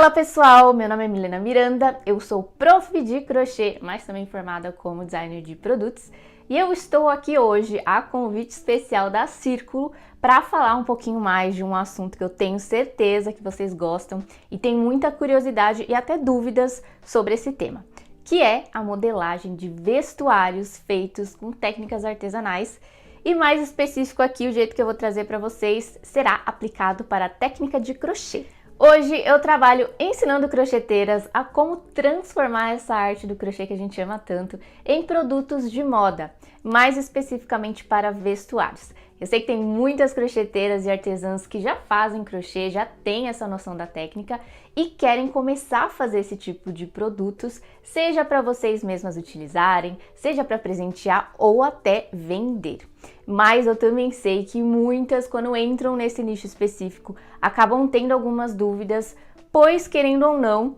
Olá pessoal, meu nome é Milena Miranda, eu sou prof de crochê, mas também formada como designer de produtos, e eu estou aqui hoje a convite especial da Círculo para falar um pouquinho mais de um assunto que eu tenho certeza que vocês gostam e tem muita curiosidade e até dúvidas sobre esse tema, que é a modelagem de vestuários feitos com técnicas artesanais. E mais específico aqui, o jeito que eu vou trazer para vocês será aplicado para a técnica de crochê. Hoje eu trabalho ensinando crocheteiras a como transformar essa arte do crochê que a gente ama tanto em produtos de moda, mais especificamente para vestuários. Eu sei que tem muitas crocheteiras e artesãs que já fazem crochê, já têm essa noção da técnica e querem começar a fazer esse tipo de produtos, seja para vocês mesmas utilizarem, seja para presentear ou até vender. Mas eu também sei que muitas, quando entram nesse nicho específico, acabam tendo algumas dúvidas, pois querendo ou não,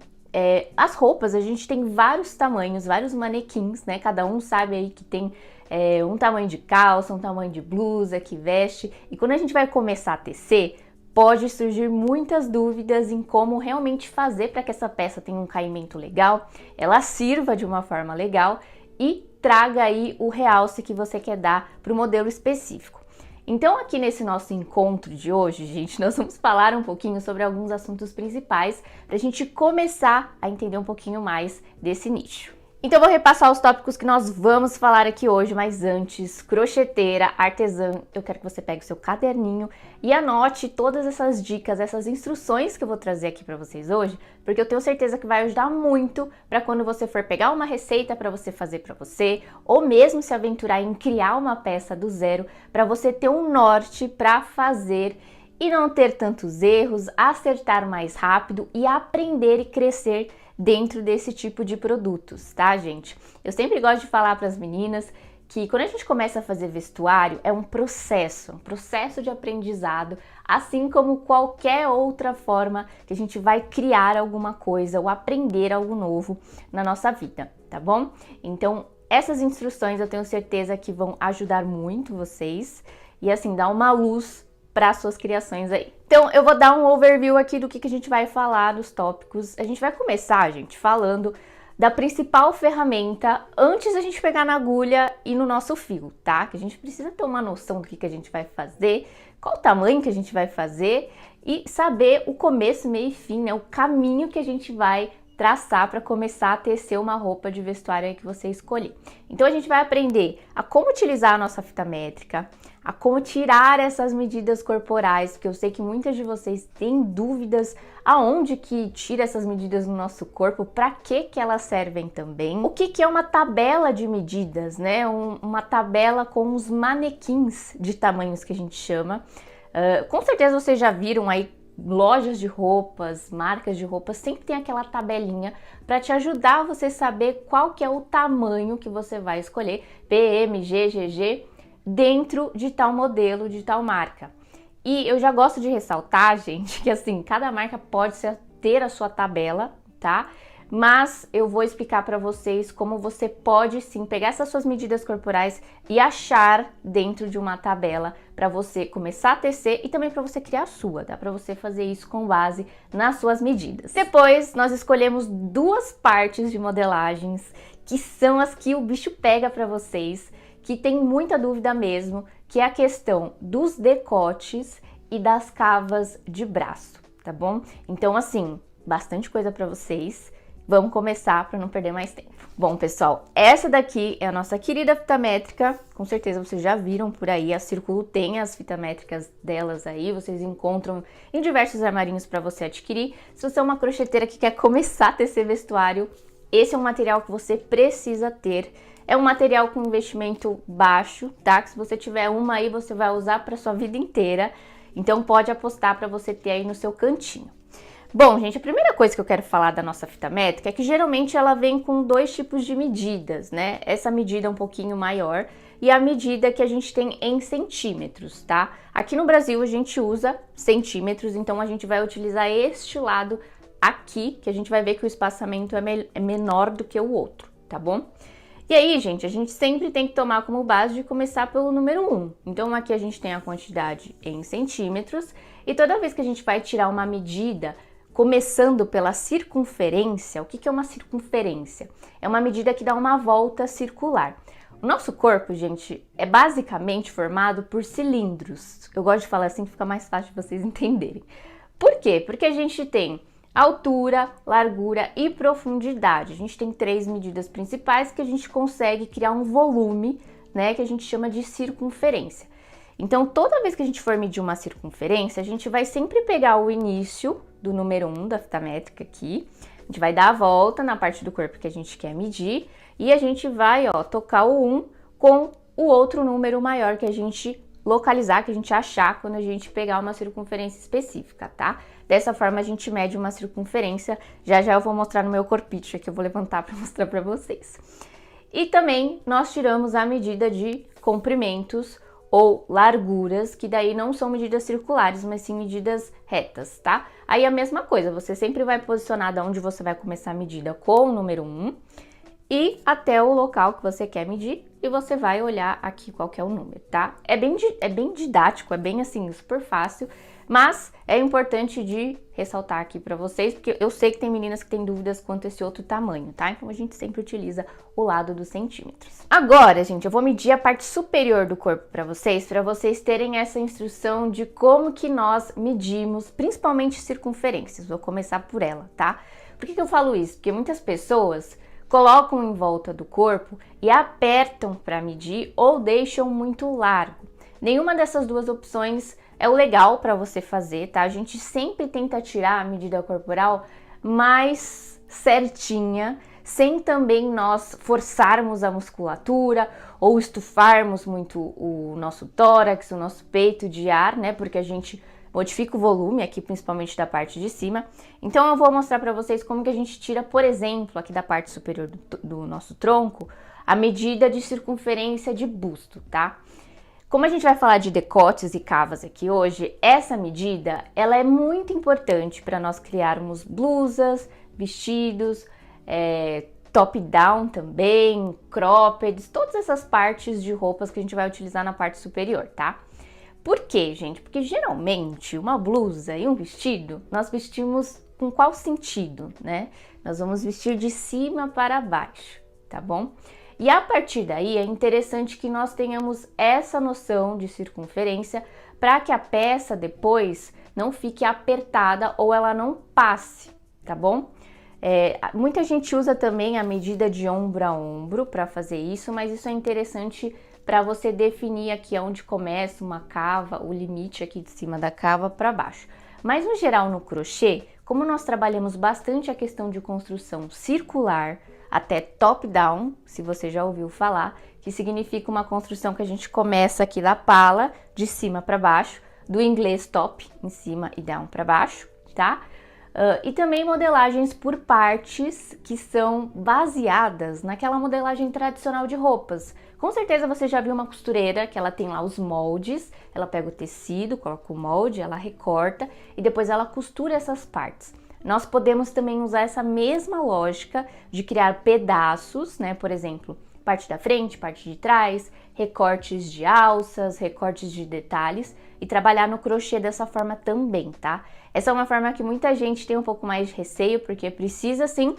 as roupas, a gente tem vários tamanhos, vários manequins, né? Cada um sabe aí que tem um tamanho de calça, um tamanho de blusa, que veste. E quando a gente vai começar a tecer, pode surgir muitas dúvidas em como realmente fazer para que essa peça tenha um caimento legal, ela sirva de uma forma legal e traga aí o realce que você quer dar para o modelo específico. Então aqui nesse nosso encontro de hoje, gente, nós vamos falar um pouquinho sobre alguns assuntos principais para a gente começar a entender um pouquinho mais desse nicho. Então eu vou repassar os tópicos que nós vamos falar aqui hoje, mas antes, crocheteira, artesã, eu quero que você pegue o seu caderninho e anote todas essas dicas, essas instruções que eu vou trazer aqui para vocês hoje, porque eu tenho certeza que vai ajudar muito para quando você for pegar uma receita para você fazer para você, ou mesmo se aventurar em criar uma peça do zero, para você ter um norte para fazer e não ter tantos erros, acertar mais rápido e aprender e crescer dentro desse tipo de produtos, tá, gente? Eu sempre gosto de falar para as meninas que quando a gente começa a fazer vestuário é um processo de aprendizado, assim como qualquer outra forma que a gente vai criar alguma coisa ou aprender algo novo na nossa vida, tá bom? Então, essas instruções eu tenho certeza que vão ajudar muito vocês e assim, dar uma luz para suas criações aí. Então, eu vou dar um overview aqui do que a gente vai falar dos tópicos. A gente vai começar, gente, falando da principal ferramenta antes da gente pegar na agulha e no nosso fio, tá? Que a gente precisa ter uma noção do que a gente vai fazer, qual o tamanho que a gente vai fazer e saber o começo, meio e fim, né? O caminho que a gente vai traçar para começar a tecer uma roupa de vestuário aí que você escolher. Então, a gente vai aprender a como utilizar a nossa fita métrica, a como tirar essas medidas corporais, porque eu sei que muitas de vocês têm dúvidas aonde que tira essas medidas no nosso corpo, para que elas servem também. O que é uma tabela de medidas, né? Uma tabela com os manequins de tamanhos que a gente chama. Com certeza vocês já viram aí lojas de roupas, marcas de roupas, sempre tem aquela tabelinha para te ajudar a você saber qual que é o tamanho que você vai escolher, PM, G, GG, dentro de tal modelo, de tal marca. E eu já gosto de ressaltar, gente, que assim, cada marca pode ter a sua tabela, tá? Mas eu vou explicar para vocês como você pode sim pegar essas suas medidas corporais e achar dentro de uma tabela para você começar a tecer e também para você criar a sua. Dá para você fazer isso com base nas suas medidas. Depois nós escolhemos duas partes de modelagens que são as que o bicho pega para vocês, que tem muita dúvida mesmo, que é a questão dos decotes e das cavas de braço, tá bom? Então assim, bastante coisa para vocês. Vamos começar para não perder mais tempo. Bom, pessoal, essa daqui é a nossa querida fita métrica. Com certeza vocês já viram por aí, a Círculo tem as fitas métricas delas aí. Vocês encontram em diversos armarinhos para você adquirir. Se você é uma crocheteira que quer começar a tecer vestuário, esse é um material que você precisa ter. É um material com investimento baixo, tá? Que se você tiver uma aí, você vai usar para sua vida inteira. Então pode apostar para você ter aí no seu cantinho. Bom, gente, a primeira coisa que eu quero falar da nossa fita métrica é que geralmente ela vem com dois tipos de medidas, né? Essa medida é um pouquinho maior e a medida que a gente tem em centímetros, tá? Aqui no Brasil a gente usa centímetros, então a gente vai utilizar este lado aqui, que a gente vai ver que o espaçamento é menor do que o outro, tá bom? E aí, gente, a gente sempre tem que tomar como base de começar pelo número 1. Então aqui a gente tem a quantidade em centímetros e toda vez que a gente vai tirar uma medida começando pela circunferência. O que é uma circunferência? É uma medida que dá uma volta circular. O nosso corpo, gente, é basicamente formado por cilindros. Eu gosto de falar assim que fica mais fácil de vocês entenderem. Por quê? Porque a gente tem altura, largura e profundidade. A gente tem 3 medidas principais que a gente consegue criar um volume, né, que a gente chama de circunferência. Então, toda vez que a gente for medir uma circunferência, a gente vai sempre pegar o início do número 1 da fita métrica aqui, a gente vai dar a volta na parte do corpo que a gente quer medir e a gente vai, ó, tocar o 1 com o outro número maior que a gente localizar, que a gente achar quando a gente pegar uma circunferência específica, tá? Dessa forma a gente mede uma circunferência. Já já eu vou mostrar no meu corpite aqui, eu vou levantar para mostrar para vocês. E também nós tiramos a medida de comprimentos ou larguras, que daí não são medidas circulares, mas sim medidas retas, tá? Aí a mesma coisa, você sempre vai posicionar de onde você vai começar a medida com o número 1 e até o local que você quer medir e você vai olhar aqui qual que é o número, tá? É bem didático, é bem assim, super fácil, mas é importante de ressaltar aqui para vocês, porque eu sei que tem meninas que têm dúvidas quanto a esse outro tamanho, tá? Então a gente sempre utiliza o lado dos centímetros. Agora, gente, eu vou medir a parte superior do corpo para vocês terem essa instrução de como que nós medimos, principalmente circunferências. Vou começar por ela, tá? Por que eu falo isso? Porque muitas pessoas colocam em volta do corpo e apertam para medir ou deixam muito largo. Nenhuma dessas duas opções é o legal para você fazer, tá? A gente sempre tenta tirar a medida corporal mais certinha, sem também nós forçarmos a musculatura ou estufarmos muito o nosso tórax, o nosso peito de ar, né? Porque a gente modifica o volume aqui, principalmente da parte de cima. Então eu vou mostrar para vocês como que a gente tira, por exemplo, aqui da parte superior do nosso tronco, a medida de circunferência de busto, tá? Como a gente vai falar de decotes e cavas aqui hoje, essa medida, ela é muito importante para nós criarmos blusas, vestidos, top-down também, croppeds, todas essas partes de roupas que a gente vai utilizar na parte superior, tá? Por quê, gente? Porque geralmente uma blusa e um vestido, nós vestimos com qual sentido, né? Nós vamos vestir de cima para baixo, tá bom? E a partir daí é interessante que nós tenhamos essa noção de circunferência para que a peça depois não fique apertada ou ela não passe, tá bom? Muita gente usa também a medida de ombro a ombro para fazer isso, mas isso é interessante para você definir aqui onde começa uma cava, o limite aqui de cima da cava para baixo. Mas no geral no crochê, como nós trabalhamos bastante a questão de construção circular, até top-down, se você já ouviu falar, que significa uma construção que a gente começa aqui da pala, de cima para baixo, do inglês top, em cima e down para baixo, tá? E também modelagens por partes que são baseadas naquela modelagem tradicional de roupas. Com certeza você já viu uma costureira que ela tem lá os moldes, ela pega o tecido, coloca o molde, ela recorta e depois ela costura essas partes. Nós podemos também usar essa mesma lógica de criar pedaços, né? Por exemplo, parte da frente, parte de trás, recortes de alças, recortes de detalhes e trabalhar no crochê dessa forma também, tá? Essa é uma forma que muita gente tem um pouco mais de receio, porque precisa, sim,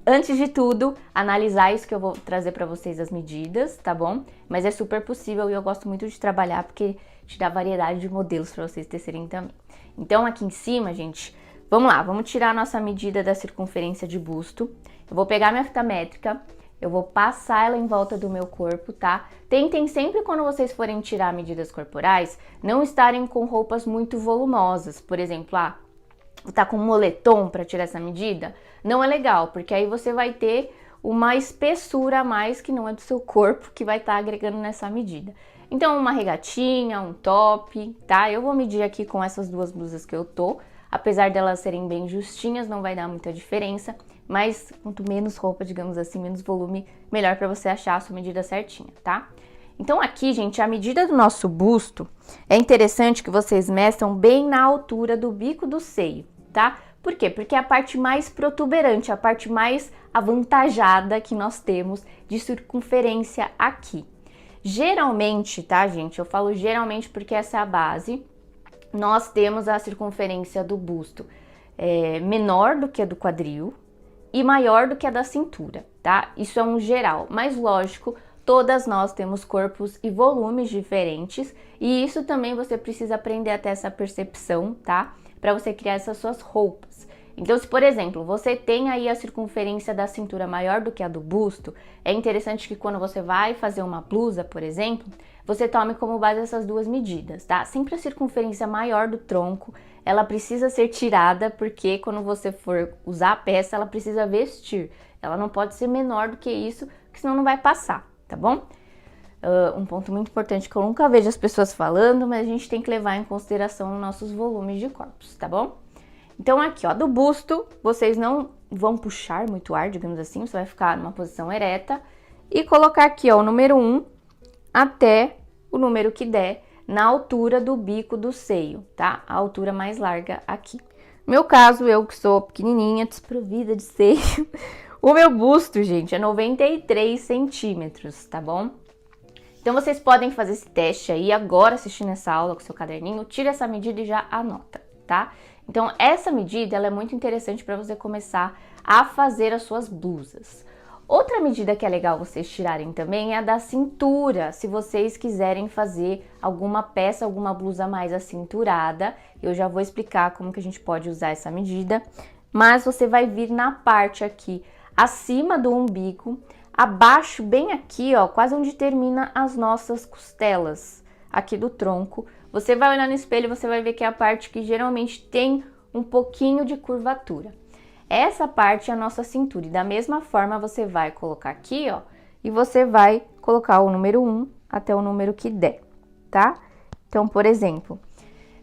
antes de tudo, analisar isso que eu vou trazer para vocês as medidas, tá bom? Mas é super possível e eu gosto muito de trabalhar porque te dá variedade de modelos para vocês tecerem também. Então, aqui em cima, gente, vamos lá, vamos tirar a nossa medida da circunferência de busto. Eu vou pegar minha fita métrica, eu vou passar ela em volta do meu corpo, tá? Tentem sempre, quando vocês forem tirar medidas corporais, não estarem com roupas muito volumosas. Por exemplo, tá com um moletom para tirar essa medida? Não é legal, porque aí você vai ter uma espessura a mais que não é do seu corpo, que vai estar agregando nessa medida. Então, uma regatinha, um top, tá? Eu vou medir aqui com essas duas blusas que eu tô. Apesar delas serem bem justinhas, não vai dar muita diferença, mas quanto menos roupa, digamos assim, menos volume, melhor para você achar a sua medida certinha, tá? Então aqui, gente, a medida do nosso busto, é interessante que vocês meçam bem na altura do bico do seio, tá? Por quê? Porque é a parte mais protuberante, a parte mais avantajada que nós temos de circunferência aqui. Geralmente, tá, gente? Eu falo geralmente porque essa é a base. Nós temos a circunferência do busto menor do que a do quadril e maior do que a da cintura, tá? Isso é um geral, mas lógico, todas nós temos corpos e volumes diferentes e isso também você precisa aprender a ter essa percepção, tá? Para você criar essas suas roupas. Então, se por exemplo, você tem aí a circunferência da cintura maior do que a do busto, é interessante que quando você vai fazer uma blusa, por exemplo, você tome como base essas duas medidas, tá? Sempre a circunferência maior do tronco, ela precisa ser tirada, porque quando você for usar a peça, ela precisa vestir. Ela não pode ser menor do que isso, porque senão não vai passar, tá bom? Um ponto muito importante que eu nunca vejo as pessoas falando, mas a gente tem que levar em consideração os nossos volumes de corpos, tá bom? Então aqui, ó, do busto, vocês não vão puxar muito ar, digamos assim, você vai ficar numa posição ereta e colocar aqui, ó, o número 1 até o número que der na altura do bico do seio, tá? A altura mais larga aqui. No meu caso, eu que sou pequenininha, desprovida de seio, o meu busto, gente, é 93 centímetros, tá bom? Então vocês podem fazer esse teste aí agora assistindo essa aula com o seu caderninho, tira essa medida e já anota, tá? Então, essa medida ela é muito interessante para você começar a fazer as suas blusas. Outra medida que é legal vocês tirarem também é a da cintura. Se vocês quiserem fazer alguma peça, alguma blusa mais acinturada, eu já vou explicar como que a gente pode usar essa medida. Mas você vai vir na parte aqui, acima do umbigo, abaixo, bem aqui, ó, quase onde termina as nossas costelas, aqui do tronco. Você vai olhar no espelho e você vai ver que é a parte que geralmente tem um pouquinho de curvatura. Essa parte é a nossa cintura e da mesma forma você vai colocar aqui, ó, e você vai colocar o número 1 até o número que der, tá? Então, por exemplo,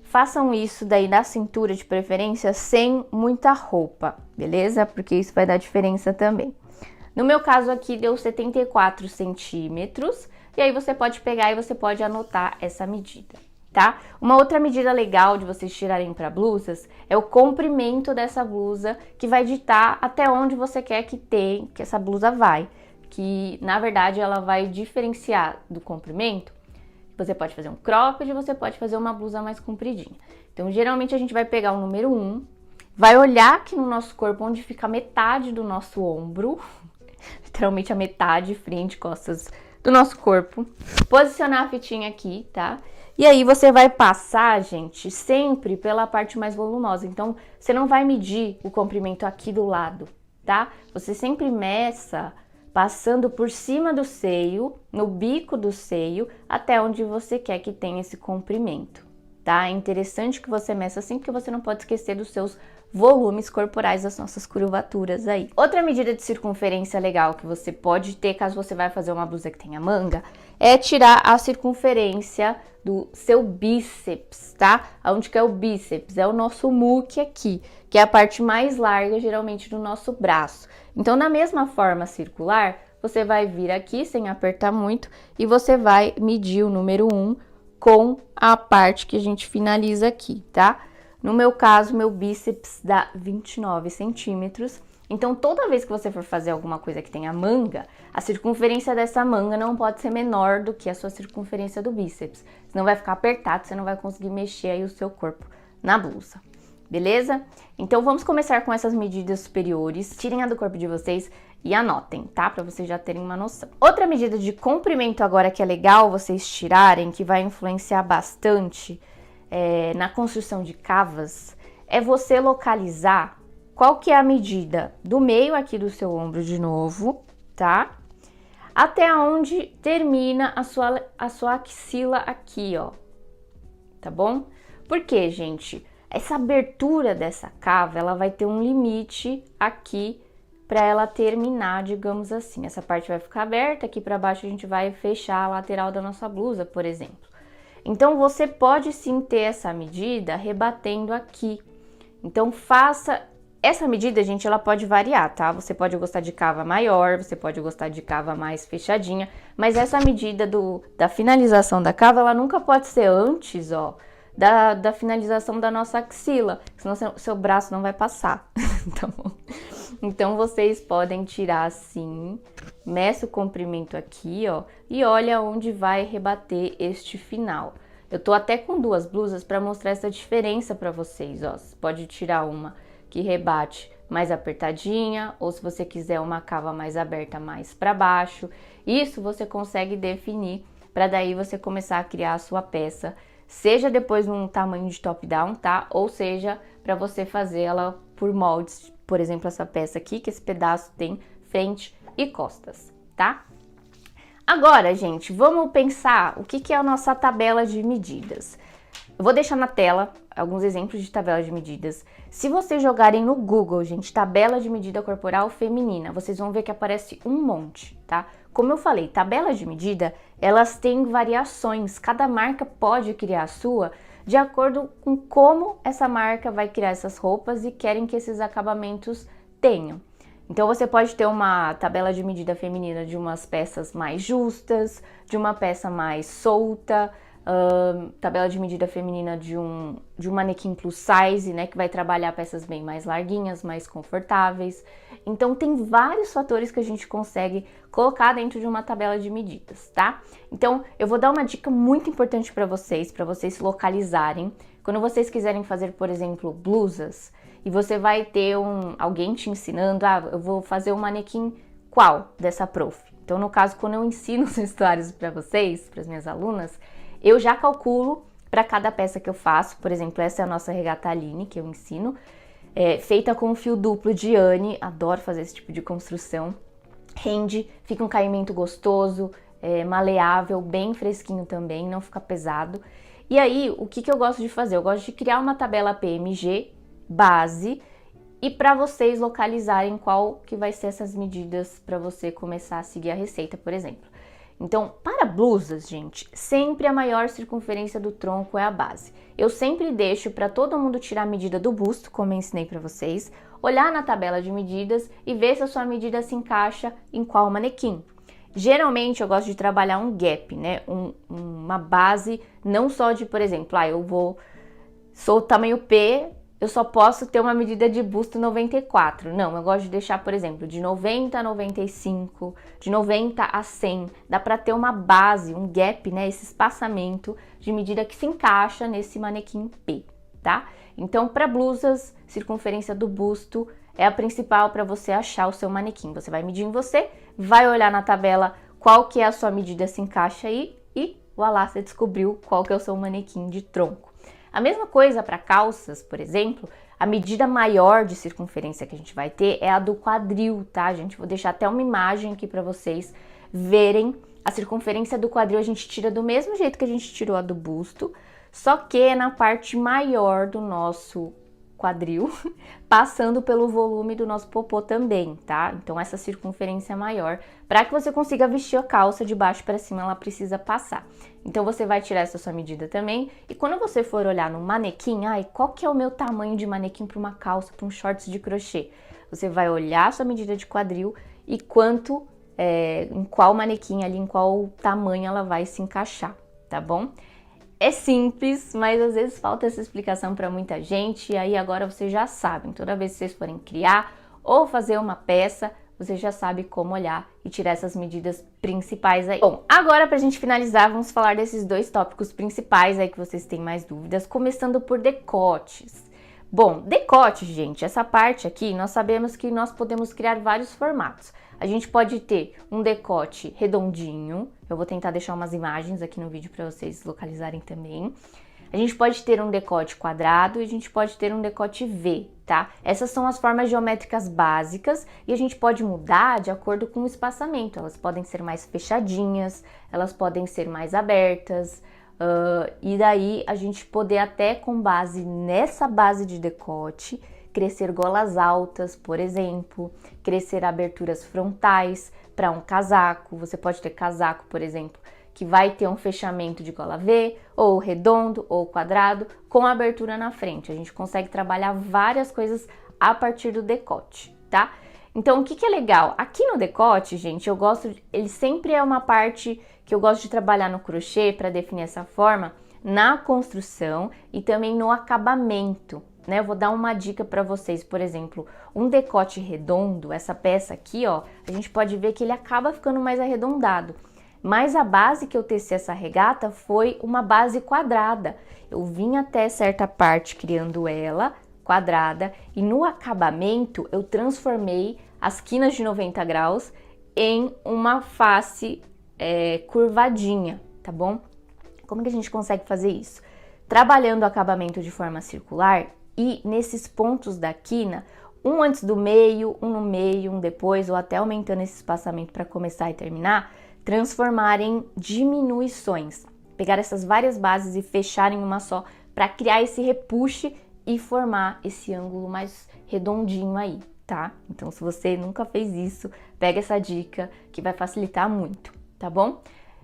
façam isso daí da cintura de preferência sem muita roupa, beleza? Porque isso vai dar diferença também. No meu caso aqui deu 74 centímetros e aí você pode pegar e você pode anotar essa medida. Tá? Uma outra medida legal de vocês tirarem para blusas é o comprimento dessa blusa, que vai ditar até onde você quer que essa blusa vai, que na verdade ela vai diferenciar do comprimento. Você pode fazer um cropped, você pode fazer uma blusa mais compridinha. Então, geralmente a gente vai pegar o número 1, vai olhar aqui no nosso corpo onde fica a metade do nosso ombro, literalmente a metade, frente, costas do nosso corpo, posicionar a fitinha aqui, tá? E aí você vai passar, gente, sempre pela parte mais volumosa. Então, você não vai medir o comprimento aqui do lado, tá? Você sempre meça passando por cima do seio, no bico do seio, até onde você quer que tenha esse comprimento, tá? É interessante que você meça assim, porque você não pode esquecer dos seus volumes corporais, das nossas curvaturas aí. Outra medida de circunferência legal que você pode ter caso você vai fazer uma blusa que tenha manga é tirar a circunferência do seu bíceps, tá? Onde que é o bíceps? É o nosso muque aqui, que é a parte mais larga, geralmente, do nosso braço. Então, da mesma forma circular, você vai vir aqui, sem apertar muito, e você vai medir o número 1 com a parte que a gente finaliza aqui, tá? No meu caso, meu bíceps dá 29 centímetros. Então, toda vez que você for fazer alguma coisa que tenha manga, a circunferência dessa manga não pode ser menor do que a sua circunferência do bíceps. Senão vai ficar apertado, você não vai conseguir mexer aí o seu corpo na blusa. Beleza? Então, vamos começar com essas medidas superiores. Tirem a do corpo de vocês e anotem, tá? Pra vocês já terem uma noção. Outra medida de comprimento agora que é legal vocês tirarem, que vai influenciar bastante na construção de cavas, é você localizar qual que é a medida do meio aqui do seu ombro de novo, tá? Até onde termina a sua axila aqui, ó. Tá bom? Por quê, gente? Essa abertura dessa cava, ela vai ter um limite aqui para ela terminar, digamos assim. Essa parte vai ficar aberta, aqui para baixo a gente vai fechar a lateral da nossa blusa, por exemplo. Então, você pode sim ter essa medida rebatendo aqui. Então, faça essa medida, gente, ela pode variar, tá? Você pode gostar de cava maior, você pode gostar de cava mais fechadinha, mas essa medida da finalização da cava, ela nunca pode ser antes, ó, da finalização da nossa axila, senão seu braço não vai passar, tá bom? Então, vocês podem tirar assim, meça o comprimento aqui, ó, e olha onde vai rebater este final. Eu tô até com duas blusas para mostrar essa diferença para vocês, ó. Você pode tirar uma que rebate mais apertadinha, ou se você quiser uma cava mais aberta mais para baixo. Isso você consegue definir para daí você começar a criar a sua peça, seja depois num tamanho de top-down, tá? Ou seja, para você fazer ela por moldes, por exemplo, essa peça aqui, que esse pedaço tem frente e costas, tá? Agora, gente, vamos pensar o que é a nossa tabela de medidas. Eu vou deixar na tela alguns exemplos de tabela de medidas. Se vocês jogarem no Google, gente, tabela de medida corporal feminina, vocês vão ver que aparece um monte, tá? Como eu falei, tabelas de medida, elas têm variações. Cada marca pode criar a sua de acordo com como essa marca vai criar essas roupas e querem que esses acabamentos tenham. Então você pode ter uma tabela de medida feminina de umas peças mais justas, de uma peça mais solta, tabela de medida feminina de um manequim plus size, né, que vai trabalhar peças bem mais larguinhas, mais confortáveis. Então tem vários fatores que a gente consegue colocar dentro de uma tabela de medidas, tá? Então eu vou dar uma dica muito importante para vocês se localizarem. Quando vocês quiserem fazer, por exemplo, blusas, e você vai ter alguém te ensinando, eu vou fazer um manequim qual dessa prof? Então, no caso, quando eu ensino os vestuários para vocês, para as minhas alunas, eu já calculo para cada peça que eu faço. Por exemplo, essa é a nossa regata Aline, que eu ensino, feita com fio duplo de Anne, adoro fazer esse tipo de construção. Rende, fica um caimento gostoso, maleável, bem fresquinho também, não fica pesado. E aí, o que eu gosto de fazer? Eu gosto de criar uma tabela PMG base e para vocês localizarem qual que vai ser essas medidas para você começar a seguir a receita, por exemplo. Então, para blusas, gente, sempre a maior circunferência do tronco é a base. Eu sempre deixo para todo mundo tirar a medida do busto, como eu ensinei para vocês, olhar na tabela de medidas e ver se a sua medida se encaixa em qual manequim. Geralmente eu gosto de trabalhar um gap, né? Uma base, não só de, por exemplo, sou tamanho P, eu só posso ter uma medida de busto 94. Não, eu gosto de deixar, por exemplo, de 90 a 95, de 90 a 100. Dá para ter uma base, um gap, né? Esse espaçamento de medida que se encaixa nesse manequim P, tá? Então, para blusas, circunferência do busto é a principal para você achar o seu manequim. Você vai medir em você, vai olhar na tabela qual que é a sua medida, se encaixa aí e voilá, você descobriu qual que é o seu manequim de tronco. A mesma coisa para calças, por exemplo, a medida maior de circunferência que a gente vai ter é a do quadril, tá, gente? Vou deixar até uma imagem aqui para vocês verem. A circunferência do quadril a gente tira do mesmo jeito que a gente tirou a do busto, só que é na parte maior do nosso quadril, passando pelo volume do nosso popô também, tá? Então essa circunferência é maior, para que você consiga vestir a calça de baixo para cima, ela precisa passar. Então você vai tirar essa sua medida também, e quando você for olhar no manequim, qual que é o meu tamanho de manequim para uma calça, para um shorts de crochê? Você vai olhar a sua medida de quadril e em qual manequim ali, em qual tamanho ela vai se encaixar, tá bom? É simples, mas às vezes falta essa explicação para muita gente, e aí agora vocês já sabem. Toda vez que vocês forem criar ou fazer uma peça, você já sabe como olhar e tirar essas medidas principais aí. Bom, agora pra gente finalizar, vamos falar desses dois tópicos principais aí que vocês têm mais dúvidas, começando por decotes. Bom, decote, gente, essa parte aqui, nós sabemos que nós podemos criar vários formatos. A gente pode ter um decote redondinho, eu vou tentar deixar umas imagens aqui no vídeo para vocês localizarem também. A gente pode ter um decote quadrado e a gente pode ter um decote V, tá? Essas são as formas geométricas básicas e a gente pode mudar de acordo com o espaçamento. Elas podem ser mais fechadinhas, elas podem ser mais abertas, e daí a gente poder até com base nessa base de decote, crescer golas altas, por exemplo, crescer aberturas frontais para um casaco. Você pode ter casaco, por exemplo, que vai ter um fechamento de gola V, ou redondo, ou quadrado, com abertura na frente. A gente consegue trabalhar várias coisas a partir do decote, tá? Então, o que é legal? Aqui no decote, gente, ele sempre é uma parte que eu gosto de trabalhar no crochê para definir essa forma, na construção e também no acabamento, né? Eu vou dar uma dica para vocês, por exemplo, um decote redondo, essa peça aqui, ó, a gente pode ver que ele acaba ficando mais arredondado. Mas a base que eu teci essa regata foi uma base quadrada. Eu vim até certa parte criando ela quadrada, e no acabamento eu transformei as quinas de 90 graus em uma face curvadinha, tá bom? Como que a gente consegue fazer isso? Trabalhando o acabamento de forma circular e nesses pontos da quina, um antes do meio, um no meio, um depois, ou até aumentando esse espaçamento para começar e terminar, transformar em diminuições. Pegar essas várias bases e fechar em uma só para criar esse repuxe e formar esse ângulo mais redondinho aí, tá? Então, se você nunca fez isso, pega essa dica que vai facilitar muito, tá bom?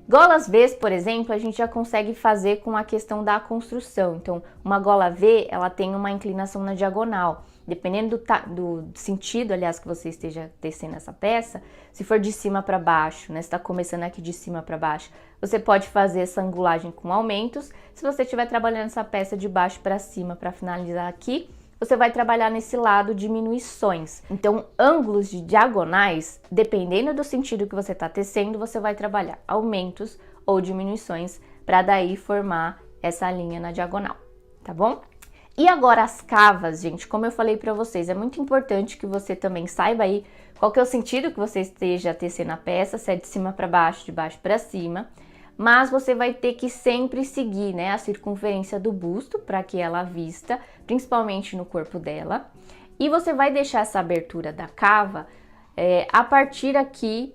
Golas V, por exemplo, a gente já consegue fazer com a questão da construção. Então, uma gola V, ela tem uma inclinação na diagonal. Dependendo do sentido, aliás, que você esteja tecendo essa peça, se for de cima para baixo, né, se está começando aqui de cima para baixo, você pode fazer essa angulagem com aumentos. Se você estiver trabalhando essa peça de baixo para cima para finalizar aqui, você vai trabalhar nesse lado diminuições. Então, ângulos de diagonais, dependendo do sentido que você está tecendo, você vai trabalhar aumentos ou diminuições para daí formar essa linha na diagonal, tá bom? E agora as cavas, gente, como eu falei para vocês, é muito importante que você também saiba aí qual que é o sentido que você esteja tecendo a peça, se é de cima para baixo, de baixo para cima. Mas você vai ter que sempre seguir, né, a circunferência do busto para que ela vista, principalmente no corpo dela. E você vai deixar essa abertura da cava a partir aqui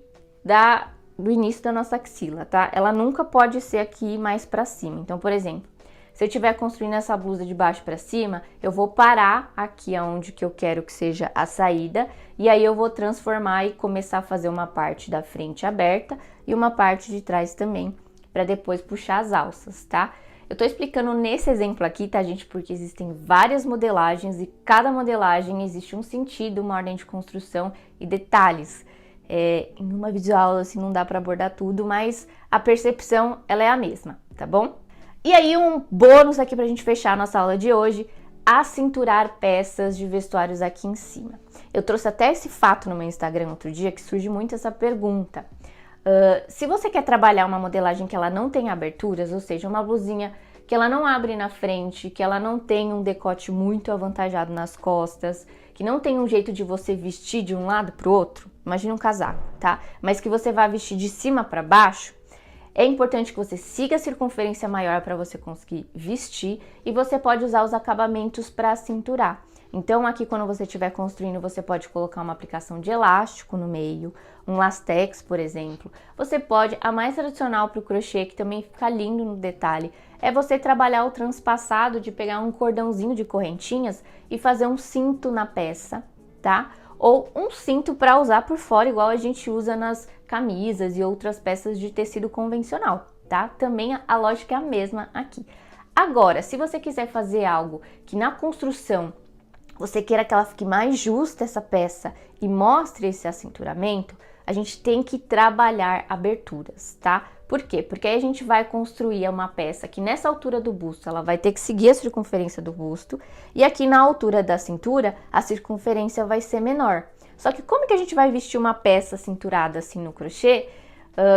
do início da nossa axila, tá? Ela nunca pode ser aqui mais para cima. Então, por exemplo, se eu estiver construindo essa blusa de baixo para cima, eu vou parar aqui onde que eu quero que seja a saída, e aí eu vou transformar e começar a fazer uma parte da frente aberta e uma parte de trás também, para depois puxar as alças, tá? Eu tô explicando nesse exemplo aqui, tá, gente? Porque existem várias modelagens e cada modelagem existe um sentido, uma ordem de construção e detalhes. Em uma videoaula, assim, não dá para abordar tudo, mas a percepção, ela é a mesma, tá bom? E aí, um bônus aqui pra gente fechar a nossa aula de hoje, acinturar peças de vestuários aqui em cima. Eu trouxe até esse fato no meu Instagram outro dia, que surge muito essa pergunta. Se você quer trabalhar uma modelagem que ela não tem aberturas, ou seja, uma blusinha que ela não abre na frente, que ela não tem um decote muito avantajado nas costas, que não tem um jeito de você vestir de um lado pro outro, imagina um casaco, tá? Mas que você vai vestir de cima para baixo, é importante que você siga a circunferência maior para você conseguir vestir e você pode usar os acabamentos para cinturar. Então, aqui quando você estiver construindo, você pode colocar uma aplicação de elástico no meio, um lastex, por exemplo. Você pode, a mais tradicional para o crochê, que também fica lindo no detalhe, é você trabalhar o transpassado de pegar um cordãozinho de correntinhas e fazer um cinto na peça, tá? Ou um cinto para usar por fora, igual a gente usa nas camisas e outras peças de tecido convencional, tá? Também a lógica é a mesma aqui. Agora, se você quiser fazer algo que na construção você queira que ela fique mais justa essa peça e mostre esse acinturamento, a gente tem que trabalhar aberturas, tá? Por quê? Porque aí a gente vai construir uma peça que nessa altura do busto ela vai ter que seguir a circunferência do busto e aqui na altura da cintura a circunferência vai ser menor. Só que como que a gente vai vestir uma peça cinturada assim no crochê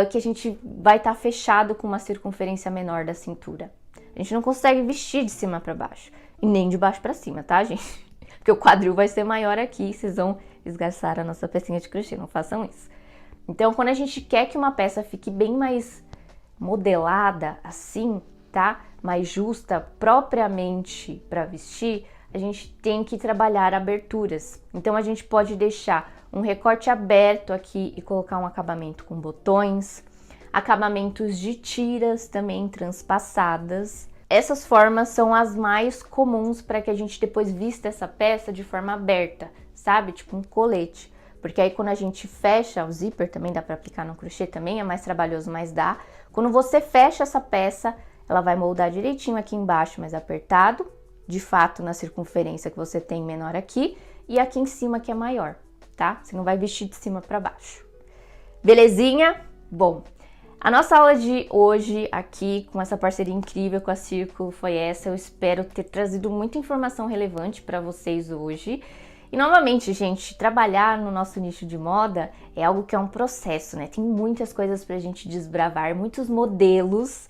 que a gente vai estar fechado com uma circunferência menor da cintura? A gente não consegue vestir de cima para baixo e nem de baixo para cima, tá, gente? Porque o quadril vai ser maior aqui e vocês vão esgarçar a nossa pecinha de crochê, não façam isso. Então, quando a gente quer que uma peça fique bem mais modelada assim, tá? Mais justa propriamente para vestir, a gente tem que trabalhar aberturas. Então, a gente pode deixar um recorte aberto aqui e colocar um acabamento com botões, acabamentos de tiras também transpassadas. Essas formas são as mais comuns para que a gente depois vista essa peça de forma aberta, sabe? Tipo um colete. Porque aí quando a gente fecha, o zíper também dá para aplicar no crochê, também é mais trabalhoso, mas dá. Quando você fecha essa peça, ela vai moldar direitinho aqui embaixo, mais apertado, de fato na circunferência que você tem menor aqui, e aqui em cima que é maior, tá? Você não vai vestir de cima para baixo. Belezinha? Bom, a nossa aula de hoje aqui, com essa parceria incrível com a Círculo, foi essa. Eu espero ter trazido muita informação relevante para vocês hoje. E novamente, gente, trabalhar no nosso nicho de moda é algo que é um processo, né? Tem muitas coisas pra gente desbravar, muitos modelos,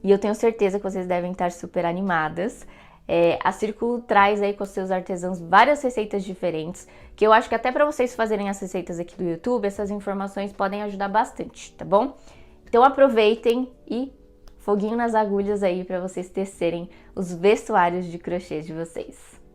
e eu tenho certeza que vocês devem estar super animadas. A Círculo traz aí com os seus artesãos várias receitas diferentes, que eu acho que até para vocês fazerem as receitas aqui do YouTube, essas informações podem ajudar bastante, tá bom? Então aproveitem e foguinho nas agulhas aí para vocês tecerem os vestuários de crochê de vocês.